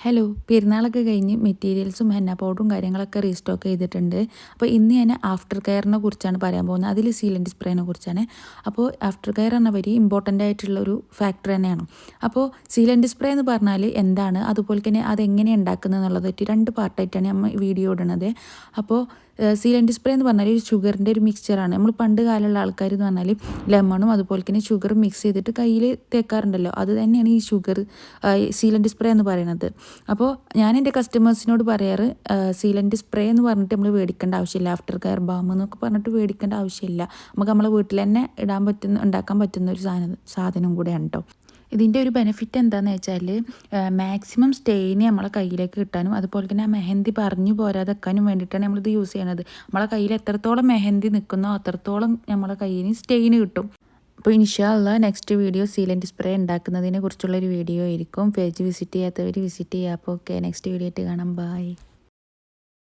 Hello, പെരുന്നാളൊക്കെ കഴിഞ്ഞ് മെറ്റീരിയൽസും henna പൗഡറും കാര്യങ്ങളൊക്കെ റീസ്റ്റോക്ക് ചെയ്തിട്ടുണ്ട്. അപ്പോൾ ഇന്ന് ഞാൻ ആഫ്റ്റർ കെയറിനെ കുറിച്ചാണ് പറയാൻ പോകുന്നത്. അതിൽ സീലൻറ്റ് സ്പ്രേനെ കുറിച്ചാണ്. അപ്പോൾ ആഫ്റ്റർ കെയർ എന്ന വരി ഇമ്പോർട്ടൻ്റ് ആയിട്ടുള്ളൊരു ഫാക്ടർ തന്നെയാണ്. അപ്പോൾ സീലൻറ്റ് സ്പ്രേ എന്ന് പറഞ്ഞാൽ എന്താണ്, അതുപോലെ തന്നെ അതെങ്ങനെയാണ് ഉണ്ടാക്കുന്നത് എന്നുള്ളതായിട്ട് രണ്ട് പാർട്ടായിട്ടാണ് നമ്മൾ വീഡിയോ ഇടുന്നത്. അപ്പോൾ സീലൻറ്റ് സ്പ്രേ എന്ന് പറഞ്ഞാൽ ഒരു ഷുഗറിൻ്റെ ഒരു മിക്സ്ചറാണ്. നമ്മൾ പണ്ട് കാലമുള്ള ആൾക്കാർ എന്ന് പറഞ്ഞാൽ ലെമണും അതുപോലെ തന്നെ ഷുഗറും മിക്സ് ചെയ്തിട്ട് കയ്യിൽ തേക്കാറുണ്ടല്ലോ, അത് തന്നെയാണ് ഈ സീലൻറ്റ് സ്പ്രേ എന്ന് പറയുന്നത്. അപ്പോൾ ഞാൻ എൻ്റെ കസ്റ്റമേഴ്സിനോട് പറയാറ്, സീലൻറ്റ് സ്പ്രേ എന്ന് പറഞ്ഞിട്ട് നമ്മൾ മേടിക്കേണ്ട ആവശ്യമില്ല, ആഫ്റ്റർ കെയർ ബാം എന്നൊക്കെ പറഞ്ഞിട്ട് മേടിക്കേണ്ട ആവശ്യമില്ല. നമുക്ക് നമ്മളെ വീട്ടിൽ തന്നെ ഉണ്ടാക്കാൻ പറ്റുന്ന ഒരു സാധനം കൂടെയാണ് കേട്ടോ. ഇതിൻ്റെ ഒരു ബെനിഫിറ്റ് എന്താണെന്ന് വെച്ചാൽ മാക്സിമം സ്റ്റെയിന് നമ്മളെ കയ്യിലേക്ക് കിട്ടാനും അതുപോലെ തന്നെ ആ മെഹന്തി പറഞ്ഞു പോരാതെക്കാനും വേണ്ടിയിട്ടാണ് നമ്മളിത് യൂസ് ചെയ്യണത്. നമ്മളെ കയ്യിൽ എത്രത്തോളം മെഹന്തി നിൽക്കുന്നോ അത്രത്തോളം നമ്മളെ കയ്യിൽ സ്റ്റെയിന് കിട്ടും. അപ്പോൾ ഇൻഷാ അല്ലാ നെക്സ്റ്റ് വീഡിയോ സീലൻറ്റ് സ്പ്രേ ഉണ്ടാക്കുന്നതിനെ കുറിച്ചുള്ളൊരു വീഡിയോ ആയിരിക്കും. പേജ് വിസിറ്റ് ചെയ്യാത്തവർ വിസിറ്റ് ചെയ്യുക. അപ്പോൾ ഓക്കെ, നെക്സ്റ്റ് വീഡിയോ ആയിട്ട് കാണാം. ബൈ.